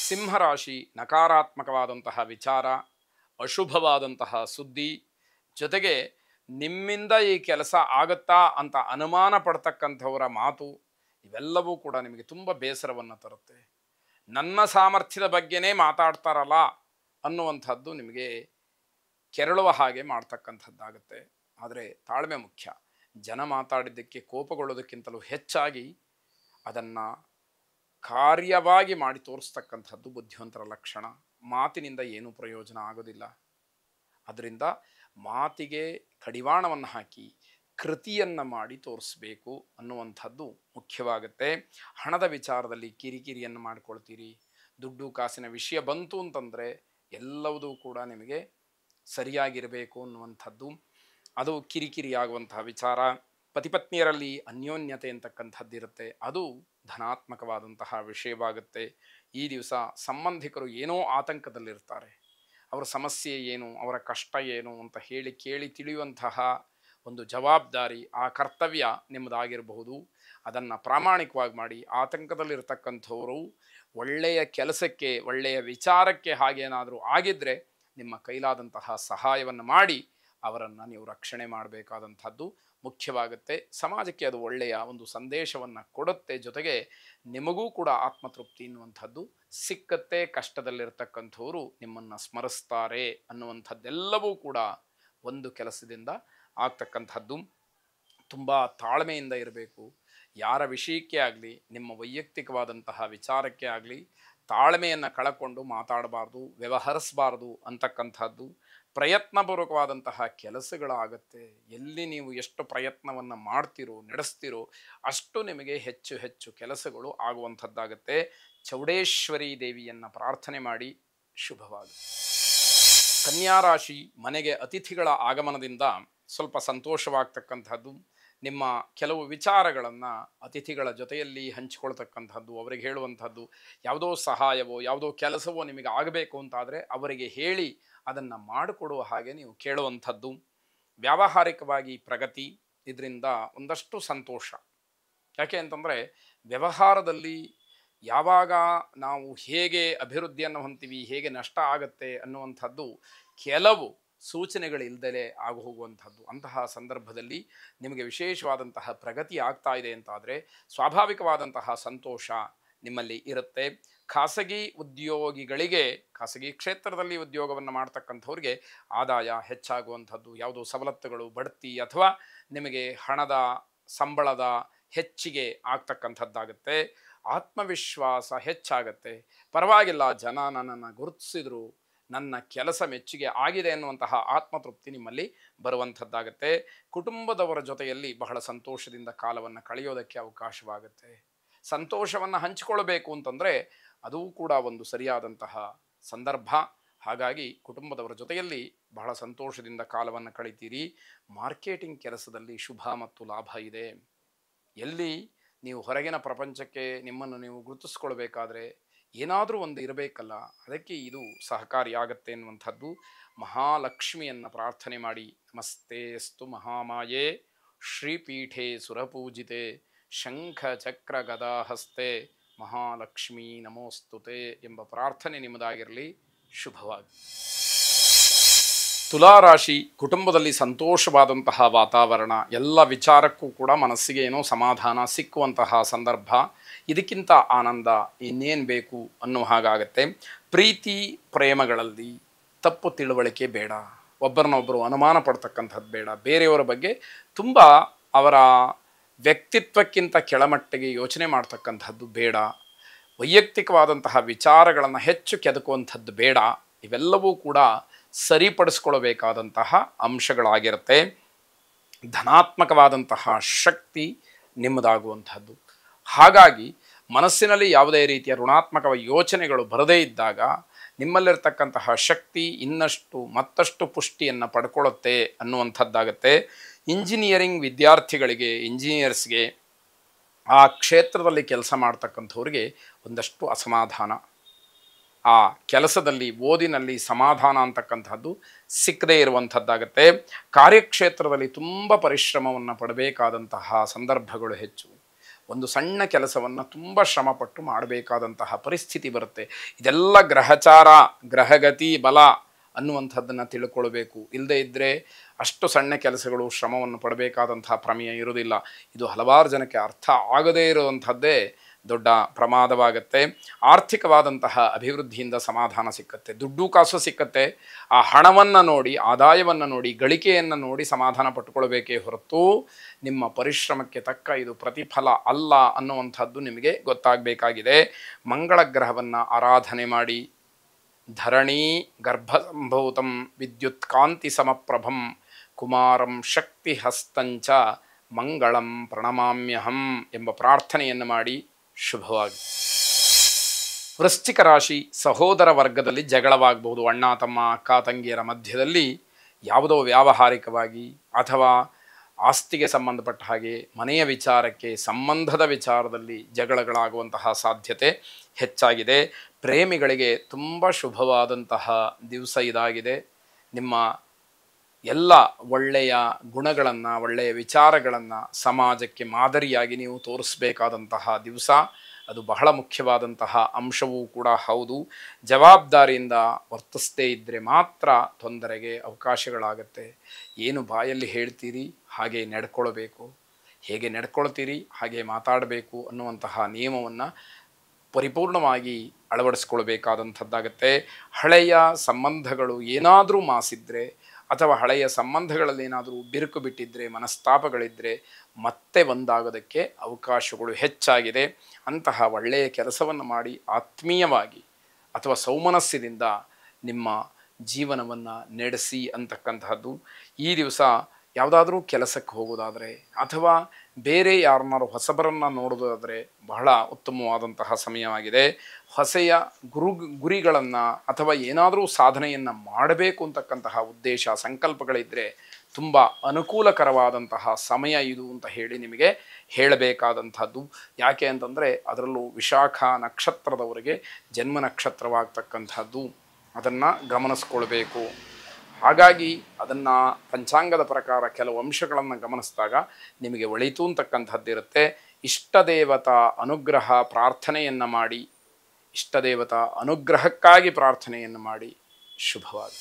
ಸಿಂಹರಾಶಿ ನಕಾರಾತ್ಮಕವಾದಂತಹ ವಿಚಾರ, ಅಶುಭವಾದಂತಹ ಸುದ್ದಿ, ಜೊತೆಗೆ ನಿಮ್ಮಿಂದ ಈ ಕೆಲಸ ಆಗತ್ತಾ ಅಂತ ಅನುಮಾನ ಪಡ್ತಕ್ಕಂಥವರ ಮಾತು, ಇವೆಲ್ಲವೂ ಕೂಡ ನಿಮಗೆ ತುಂಬ ಬೇಸರವನ್ನು ತರುತ್ತೆ. ನನ್ನ ಸಾಮರ್ಥ್ಯದ ಬಗ್ಗೆನೇ ಮಾತಾಡ್ತಾರಲ್ಲ ಅನ್ನುವಂಥದ್ದು ನಿಮಗೆ ಕೆರಳುವ ಹಾಗೆ ಮಾಡ್ತಕ್ಕಂಥದ್ದಾಗುತ್ತೆ. ಆದರೆ ತಾಳ್ಮೆ ಮುಖ್ಯ. ಜನ ಮಾತಾಡಿದ್ದಕ್ಕೆ ಕೋಪಗೊಳ್ಳೋದಕ್ಕಿಂತಲೂ ಹೆಚ್ಚಾಗಿ ಅದನ್ನು ಕಾರ್ಯವಾಗಿ ಮಾಡಿ ತೋರಿಸ್ತಕ್ಕಂಥದ್ದು ಬುದ್ಧಿವಂತರ ಲಕ್ಷಣ. ಮಾತಿನಿಂದ ಏನೂ ಪ್ರಯೋಜನ ಆಗೋದಿಲ್ಲ. ಅದರಿಂದ ಮಾತಿಗೆ ಕಡಿವಾಣವನ್ನು ಹಾಕಿ ಕೃತಿಯನ್ನು ಮಾಡಿ ತೋರಿಸ್ಬೇಕು ಅನ್ನುವಂಥದ್ದು ಮುಖ್ಯವಾಗುತ್ತೆ. ಹಣದ ವಿಚಾರದಲ್ಲಿ ಕಿರಿಕಿರಿಯನ್ನು ಮಾಡ್ಕೊಳ್ತೀರಿ. ದುಡ್ಡು ಕಾಸಿನ ವಿಷಯ ಬಂತು ಅಂತಂದರೆ ಎಲ್ಲವುದೂ ಕೂಡ ನಿಮಗೆ ಸರಿಯಾಗಿರಬೇಕು ಅನ್ನುವಂಥದ್ದು, ಅದು ಕಿರಿಕಿರಿಯಾಗುವಂತಹ ವಿಚಾರ. ಪತಿಪತ್ನಿಯರಲ್ಲಿ ಅನ್ಯೋನ್ಯತೆ ಅಂತಕ್ಕಂಥದ್ದಿರುತ್ತೆ, ಅದು ಧನಾತ್ಮಕವಾದಂತಹ ವಿಷಯವಾಗುತ್ತೆ. ಈ ದಿವಸ ಸಂಬಂಧಿಕರು ಏನೋ ಆತಂಕದಲ್ಲಿರ್ತಾರೆ. ಅವರ ಸಮಸ್ಯೆ ಏನು, ಅವರ ಕಷ್ಟ ಏನು ಅಂತ ಹೇಳಿ ಕೇಳಿ ತಿಳಿಯುವಂತಹ ಒಂದು ಜವಾಬ್ದಾರಿ, ಆ ಕರ್ತವ್ಯ ನಿಮ್ಮದಾಗಿರಬಹುದು. ಅದನ್ನು ಪ್ರಾಮಾಣಿಕವಾಗಿ ಮಾಡಿ. ಆತಂಕದಲ್ಲಿರ್ತಕ್ಕಂಥವರು ಒಳ್ಳೆಯ ಕೆಲಸಕ್ಕೆ, ಒಳ್ಳೆಯ ವಿಚಾರಕ್ಕೆ ಹಾಗೇನಾದರೂ ಆಗಿದ್ದರೆ ನಿಮ್ಮ ಕೈಲಾದಂತಹ ಸಹಾಯವನ್ನು ಮಾಡಿ ಅವರನ್ನು ನೀವು ರಕ್ಷಣೆ ಮಾಡಬೇಕಾದಂಥದ್ದು ಮುಖ್ಯವಾಗುತ್ತೆ. ಸಮಾಜಕ್ಕೆ ಅದು ಒಳ್ಳೆಯ ಒಂದು ಸಂದೇಶವನ್ನು ಕೊಡುತ್ತೆ. ಜೊತೆಗೆ ನಿಮಗೂ ಕೂಡ ಆತ್ಮತೃಪ್ತಿ ಎನ್ನುವಂಥದ್ದು ಸಿಕ್ಕತ್ತೆ. ಕಷ್ಟದಲ್ಲಿರ್ತಕ್ಕಂಥವರು ನಿಮ್ಮನ್ನು ಸ್ಮರಿಸ್ತಾರೆ ಅನ್ನುವಂಥದ್ದೆಲ್ಲವೂ ಕೂಡ ಒಂದು ಕೆಲಸದಿಂದ ಆಗ್ತಕ್ಕಂಥದ್ದು. ತುಂಬ ತಾಳ್ಮೆಯಿಂದ ಇರಬೇಕು. ಯಾರ ವಿಷಯಕ್ಕೆ ಆಗಲಿ, ನಿಮ್ಮ ವೈಯಕ್ತಿಕವಾದಂತಹ ವಿಚಾರಕ್ಕೆ ಆಗಲಿ ತಾಳ್ಮೆಯನ್ನು ಕಳಕೊಂಡು ಮಾತಾಡಬಾರ್ದು, ವ್ಯವಹರಿಸಬಾರ್ದು ಅಂತಕ್ಕಂಥದ್ದು. ಪ್ರಯತ್ನಪೂರ್ವಕವಾದಂತಹ ಕೆಲಸಗಳಾಗತ್ತೆ. ಎಲ್ಲಿ ನೀವು ಎಷ್ಟು ಪ್ರಯತ್ನವನ್ನು ಮಾಡ್ತೀರೋ, ನಡೆಸ್ತೀರೋ, ಅಷ್ಟು ನಿಮಗೆ ಹೆಚ್ಚು ಹೆಚ್ಚು ಕೆಲಸಗಳು ಆಗುವಂಥದ್ದಾಗತ್ತೆ. ಚೌಡೇಶ್ವರಿ ದೇವಿಯನ್ನು ಪ್ರಾರ್ಥನೆ ಮಾಡಿ. ಶುಭವಾಗುತ್ತೆ. ಕನ್ಯಾ ರಾಶಿ, ಮನೆಗೆ ಅತಿಥಿಗಳ ಆಗಮನದಿಂದ ಸ್ವಲ್ಪ ಸಂತೋಷವಾಗ್ತಕ್ಕಂಥದ್ದು. ನಿಮ್ಮ ಕೆಲವು ವಿಚಾರಗಳನ್ನು ಅತಿಥಿಗಳ ಜೊತೆಯಲ್ಲಿ ಹಂಚಿಕೊಳ್ತಕ್ಕಂಥದ್ದು, ಅವರಿಗೆ ಹೇಳುವಂಥದ್ದು. ಯಾವುದೋ ಸಹಾಯವೋ ಯಾವುದೋ ಕೆಲಸವೋ ನಿಮಗೆ ಆಗಬೇಕು ಅಂತಾದರೆ ಅವರಿಗೆ ಹೇಳಿ ಅದನ್ನು ಮಾಡಿಕೊಡುವ ಹಾಗೆ ನೀವು ಕೇಳುವಂಥದ್ದು. ವ್ಯಾವಹಾರಿಕವಾಗಿ ಪ್ರಗತಿ, ಇದರಿಂದ ಒಂದಷ್ಟು ಸಂತೋಷ. ಯಾಕೆ ಅಂತಂದರೆ ವ್ಯವಹಾರದಲ್ಲಿ ಯಾವಾಗ ನಾವು ಹೇಗೆ ಅಭಿವೃದ್ಧಿಯನ್ನು ಹೊಂತೀವಿ, ಹೇಗೆ ನಷ್ಟ ಆಗುತ್ತೆ ಅನ್ನುವಂಥದ್ದು ಕೆಲವು ಸೂಚನೆಗಳಿಲ್ಲದೆ ಆಗಿ ಹೋಗುವಂಥದ್ದು. ಅಂತಹ ಸಂದರ್ಭದಲ್ಲಿ ನಿಮಗೆ ವಿಶೇಷವಾದಂತಹ ಪ್ರಗತಿ ಆಗ್ತಾ ಇದೆ ಅಂತಾದರೆ ಸ್ವಾಭಾವಿಕವಾದಂತಹ ಸಂತೋಷ ನಿಮ್ಮಲ್ಲಿ ಇರುತ್ತೆ. ಖಾಸಗಿ ಉದ್ಯೋಗಿಗಳಿಗೆ, ಖಾಸಗಿ ಕ್ಷೇತ್ರದಲ್ಲಿ ಉದ್ಯೋಗವನ್ನು ಮಾಡ್ತಕ್ಕಂಥವ್ರಿಗೆ ಆದಾಯ ಹೆಚ್ಚಾಗುವಂಥದ್ದು, ಯಾವುದೋ ಸವಲತ್ತುಗಳು, ಬಡ್ತಿ ಅಥವಾ ನಿಮಗೆ ಹಣದ ಸಂಬಳದ ಹೆಚ್ಚಿಗೆ ಆಗ್ತಕ್ಕಂಥದ್ದಾಗುತ್ತೆ. ಆತ್ಮವಿಶ್ವಾಸ ಹೆಚ್ಚಾಗತ್ತೆ. ಪರವಾಗಿಲ್ಲ, ಜನ ನನ್ನನ್ನು ಗುರುತಿಸಿದ್ರು, ನನ್ನ ಕೆಲಸ ಮೆಚ್ಚುಗೆ ಆಗಿದೆ ಅನ್ನುವಂತಹ ಆತ್ಮತೃಪ್ತಿ ನಿಮ್ಮಲ್ಲಿ ಬರುವಂಥದ್ದಾಗತ್ತೆ. ಕುಟುಂಬದವರ ಜೊತೆಯಲ್ಲಿ ಬಹಳ ಸಂತೋಷದಿಂದ ಕಾಲವನ್ನು ಕಳೆಯೋದಕ್ಕೆ ಅವಕಾಶವಾಗುತ್ತೆ. ಸಂತೋಷವನ್ನು ಹಂಚಿಕೊಳ್ಳಬೇಕು ಅಂತಂದರೆ ಅದೂ ಕೂಡ ಒಂದು ಸರಿಯಾದಂತಹ ಸಂದರ್ಭ. ಹಾಗಾಗಿ ಕುಟುಂಬದವರ ಜೊತೆಯಲ್ಲಿ ಬಹಳ ಸಂತೋಷದಿಂದ ಕಾಲವನ್ನು ಕಳೀತೀರಿ. ಮಾರ್ಕೆಟಿಂಗ್ ಕೆಲಸದಲ್ಲಿ ಶುಭ ಮತ್ತು ಲಾಭ ಇದೆ. ಎಲ್ಲಿ ನೀವು ಹೊರಗಿನ ಪ್ರಪಂಚಕ್ಕೆ ನಿಮ್ಮನ್ನು ನೀವು ಗುರುತಿಸ್ಕೊಳ್ಬೇಕಾದ್ರೆ ಏನಾದರೂ ಒಂದು ಇರಬೇಕಲ್ಲ, ಅದಕ್ಕೆ ಇದು ಸಹಕಾರಿಯಾಗತ್ತೆ ಎನ್ನುವಂಥದ್ದು. ಮಹಾಲಕ್ಷ್ಮಿಯನ್ನು ಪ್ರಾರ್ಥನೆ ಮಾಡಿ. ನಮಸ್ತೆಸ್ತು ಮಹಾಮಾಯೇ ಶ್ರೀಪೀಠೆ ಸುರಪೂಜಿತೆ ಶಂಖ ಚಕ್ರ ಗದಾಹಸ್ತೆ ಮಹಾಲಕ್ಷ್ಮೀ ನಮೋಸ್ತುತೆ ಎಂಬ ಪ್ರಾರ್ಥನೆ ನಿಮ್ಮದಾಗಿರಲಿ. ಶುಭವಾಗಿ. ತುಲಾರಾಶಿ, ಕುಟುಂಬದಲ್ಲಿ ಸಂತೋಷವಾದಂತಹ ವಾತಾವರಣ, ಎಲ್ಲ ವಿಚಾರಕ್ಕೂ ಕೂಡ ಮನಸ್ಸಿಗೆ ಏನೋ ಸಮಾಧಾನ ಸಿಕ್ಕುವಂತಹ ಸಂದರ್ಭ. ಇದಕ್ಕಿಂತ ಆನಂದ ಇನ್ನೇನು ಬೇಕು ಅನ್ನೋ ಹಾಗಾಗತ್ತೆ. ಪ್ರೀತಿ ಪ್ರೇಮಗಳಲ್ಲಿ ತಪ್ಪು ತಿಳುವಳಿಕೆ ಬೇಡ. ಒಬ್ಬರನ್ನೊಬ್ಬರು ಅನುಮಾನ ಪಡ್ತಕ್ಕಂಥದ್ದು ಬೇಡ. ಬೇರೆಯವರ ಬಗ್ಗೆ ತುಂಬ ಅವರ ವ್ಯಕ್ತಿತ್ವಕ್ಕಿಂತ ಕೆಳಮಟ್ಟಿಗೆ ಯೋಚನೆ ಮಾಡ್ತಕ್ಕಂಥದ್ದು ಬೇಡ. ವೈಯಕ್ತಿಕವಾದಂತಹ ವಿಚಾರಗಳನ್ನು ಹೆಚ್ಚು ಕೆದಕುವಂಥದ್ದು ಬೇಡ. ಇವೆಲ್ಲವೂ ಕೂಡ ಸರಿಪಡಿಸ್ಕೊಳ್ಬೇಕಾದಂತಹ ಅಂಶಗಳಾಗಿರುತ್ತೆ. ಧನಾತ್ಮಕವಾದಂತಹ ಶಕ್ತಿ ನಿಮ್ಮದಾಗುವಂಥದ್ದು. ಹಾಗಾಗಿ ಮನಸ್ಸಿನಲ್ಲಿ ಯಾವುದೇ ರೀತಿಯ ಋಣಾತ್ಮಕ ಯೋಚನೆಗಳು ಬರದೇ ಇದ್ದಾಗ ನಿಮ್ಮಲ್ಲಿರ್ತಕ್ಕಂತಹ ಶಕ್ತಿ ಇನ್ನಷ್ಟು ಮತ್ತಷ್ಟು ಪುಷ್ಟಿಯನ್ನು ಪಡ್ಕೊಳ್ಳುತ್ತೆ ಅನ್ನುವಂಥದ್ದಾಗತ್ತೆ. ಇಂಜಿನಿಯರಿಂಗ್ ವಿದ್ಯಾರ್ಥಿಗಳಿಗೆ, ಇಂಜಿನಿಯರ್ಸ್ಗೆ, ಆ ಕ್ಷೇತ್ರದಲ್ಲಿ ಕೆಲಸ ಮಾಡ್ತಕ್ಕಂಥವ್ರಿಗೆ ಒಂದಷ್ಟು ಅಸಮಾಧಾನ, ಆ ಕೆಲಸದಲ್ಲಿ ಓದಿನಲ್ಲಿ ಸಮಾಧಾನ ಅಂತಕ್ಕಂಥದ್ದು ಸಿಕ್ಕದೇ ಇರುವಂಥದ್ದಾಗತ್ತೆ. ಕಾರ್ಯಕ್ಷೇತ್ರದಲ್ಲಿ ತುಂಬ ಪರಿಶ್ರಮವನ್ನು ಪಡಬೇಕಾದಂತಹ ಸಂದರ್ಭಗಳು ಹೆಚ್ಚು. ಒಂದು ಸಣ್ಣ ಕೆಲಸವನ್ನು ತುಂಬ ಶ್ರಮಪಟ್ಟು ಮಾಡಬೇಕಾದಂತಹ ಪರಿಸ್ಥಿತಿ ಬರುತ್ತೆ. ಇದೆಲ್ಲ ಗ್ರಹಚಾರ, ಗ್ರಹಗತಿ, ಬಲ ಅನ್ನುವಂಥದ್ದನ್ನು ತಿಳ್ಕೊಳ್ಬೇಕು. ಇಲ್ಲದೇ ಇದ್ದರೆ ಅಷ್ಟು ಸಣ್ಣ ಕೆಲಸಗಳು ಶ್ರಮವನ್ನು ಪಡಬೇಕಾದಂತಹ ಪ್ರಮೇಯ ಇರೋದಿಲ್ಲ. ಇದು ಹಲವಾರು ಜನಕ್ಕೆ ಅರ್ಥ ಆಗದೇ ಇರುವಂಥದ್ದೇ ದೊಡ್ಡ ಪ್ರಮಾದವಾಗುತ್ತೆ. ಆರ್ಥಿಕವಾದಂತಹ ಅಭಿವೃದ್ಧಿಯಿಂದ ಸಮಾಧಾನ ಸಿಕ್ಕತ್ತೆ, ದುಡ್ಡು ಕಾಸು ಸಿಕ್ಕತ್ತೆ. ಆ ಹಣವನ್ನು ನೋಡಿ, ಆದಾಯವನ್ನು ನೋಡಿ, ಗಳಿಕೆಯನ್ನು ನೋಡಿ ಸಮಾಧಾನ ಪಟ್ಟುಕೊಳ್ಬೇಕೇ ಹೊರತು ನಿಮ್ಮ ಪರಿಶ್ರಮಕ್ಕೆ ತಕ್ಕ ಇದು ಪ್ರತಿಫಲ ಅಲ್ಲ ಅನ್ನುವಂಥದ್ದು ನಿಮಗೆ ಗೊತ್ತಾಗಬೇಕಾಗಿದೆ. ಮಂಗಳ ಗ್ರಹವನ್ನು ಆರಾಧನೆ ಮಾಡಿ. ಧರಣಿ ಗರ್ಭಸಂಭೂತಂ ವಿದ್ಯುತ್ ಕಾಂತಿ ಸಮಪ್ರಭಂ ಕುಮಾರಂ ಶಕ್ತಿ ಹಸ್ತಂಚ ಮಂಗಳಂ ಪ್ರಣಮಾಮ್ಯಹಂ ಎಂಬ ಪ್ರಾರ್ಥನೆಯನ್ನು ಮಾಡಿ ಶುಭವಾಗಿ. ವೃಶ್ಚಿಕ ರಾಶಿ, ಸಹೋದರ ವರ್ಗದಲ್ಲಿ ಜಗಳವಾಗಬಹುದು. ಅಣ್ಣ ತಮ್ಮ, ಅಕ್ಕ ತಂಗಿಯರ ಮಧ್ಯದಲ್ಲಿ ಯಾವುದೋ ವ್ಯಾವಹಾರಿಕವಾಗಿ ಅಥವಾ ಆಸ್ತಿಗೆ ಸಂಬಂಧಪಟ್ಟ ಹಾಗೆ, ಮನೆಯ ವಿಚಾರಕ್ಕೆ, ಸಂಬಂಧದ ವಿಚಾರದಲ್ಲಿ ಜಗಳಗಳಾಗುವಂತಹ ಸಾಧ್ಯತೆ ಹೆಚ್ಚಾಗಿದೆ. ಪ್ರೇಮಿಗಳಿಗೆ ತುಂಬ ಶುಭವಾದಂತಹ ದಿವಸ ಇದಾಗಿದೆ. ನಿಮ್ಮ ಎಲ್ಲ ಒಳ್ಳೆಯ ಗುಣಗಳನ್ನು, ಒಳ್ಳೆಯ ವಿಚಾರಗಳನ್ನು ಸಮಾಜಕ್ಕೆ ಮಾದರಿಯಾಗಿ ನೀವು ತೋರಿಸಬೇಕಾದಂತಹ ದಿವಸ. ಅದು ಬಹಳ ಮುಖ್ಯವಾದಂತಹ ಅಂಶವೂ ಕೂಡ ಹೌದು. ಜವಾಬ್ದಾರಿಯಿಂದ ವರ್ತಿಸದೇ ಇದ್ದರೆ ಮಾತ್ರ ತೊಂದರೆಗೆ ಅವಕಾಶಗಳಾಗತ್ತೆ. ಏನು ಬಾಯಲ್ಲಿ ಹೇಳ್ತೀರಿ ಹಾಗೆ ನಡ್ಕೊಳ್ಬೇಕು, ಹೇಗೆ ನಡ್ಕೊಳ್ತೀರಿ ಹಾಗೆ ಮಾತಾಡಬೇಕು ಅನ್ನುವಂತಹ ನಿಯಮವನ್ನು ಪರಿಪೂರ್ಣವಾಗಿ ಅಳವಡಿಸ್ಕೊಳ್ಬೇಕಾದಂಥದ್ದಾಗತ್ತೆ. ಹಳೆಯ ಸಂಬಂಧಗಳು ಏನಾದರೂ ಮಾಸಿದ್ರೆ ಅಥವಾ ಹಳೆಯ ಸಂಬಂಧಗಳಲ್ಲಿ ಏನಾದರೂ ಬಿರುಕು ಬಿಟ್ಟಿದ್ದರೆ, ಮನಸ್ತಾಪಗಳಿದ್ದರೆ ಮತ್ತೆ ಒಂದಾಗೋದಕ್ಕೆ ಅವಕಾಶಗಳು ಹೆಚ್ಚಾಗಿದೆ. ಅಂತಹ ಒಳ್ಳೆಯ ಕೆಲಸವನ್ನು ಮಾಡಿ ಆತ್ಮೀಯವಾಗಿ ಅಥವಾ ಸೌಮನಸ್ಯದಿಂದ ನಿಮ್ಮ ಜೀವನವನ್ನು ನಡೆಸಿ ಅಂತಕ್ಕಂತಹದ್ದು. ಈ ದಿವಸ ಯಾವುದಾದ್ರೂ ಕೆಲಸಕ್ಕೆ ಹೋಗೋದಾದರೆ ಅಥವಾ ಬೇರೆ ಯಾರನ್ನಾರು ಹೊಸಬರನ್ನು ನೋಡೋದಾದರೆ ಬಹಳ ಉತ್ತಮವಾದಂತಹ ಸಮಯವಾಗಿದೆ. ಹೊಸೆಯ ಗುರಿಗಳನ್ನು ಅಥವಾ ಏನಾದರೂ ಸಾಧನೆಯನ್ನು ಮಾಡಬೇಕು ಅಂತಕ್ಕಂತಹ ಉದ್ದೇಶ, ಸಂಕಲ್ಪಗಳಿದ್ದರೆ ತುಂಬ ಅನುಕೂಲಕರವಾದಂತಹ ಸಮಯ ಇದು ಅಂತ ಹೇಳಿ ನಿಮಗೆ ಹೇಳಬೇಕಾದಂಥದ್ದು. ಯಾಕೆ ಅಂತಂದರೆ ಅದರಲ್ಲೂ ವಿಶಾಖ ನಕ್ಷತ್ರದವರೆಗೆ ಜನ್ಮ ನಕ್ಷತ್ರವಾಗ್ತಕ್ಕಂಥದ್ದು, ಅದನ್ನು ಗಮನಿಸ್ಕೊಳ್ಬೇಕು. ಹಾಗಾಗಿ ಅದನ್ನು ಪಂಚಾಂಗದ ಪ್ರಕಾರ ಕೆಲವು ಅಂಶಗಳನ್ನು ಗಮನಿಸಿದಾಗ ನಿಮಗೆ ಒಳಿತು ಅಂತಕ್ಕಂಥದ್ದಿರುತ್ತೆ. ಇಷ್ಟದೇವತಾ ಅನುಗ್ರಹ ಪ್ರಾರ್ಥನೆಯನ್ನು ಮಾಡಿ, ಇಷ್ಟದೇವತಾ ಅನುಗ್ರಹಕ್ಕಾಗಿ ಪ್ರಾರ್ಥನೆಯನ್ನು ಮಾಡಿ ಶುಭವಾಗಿ.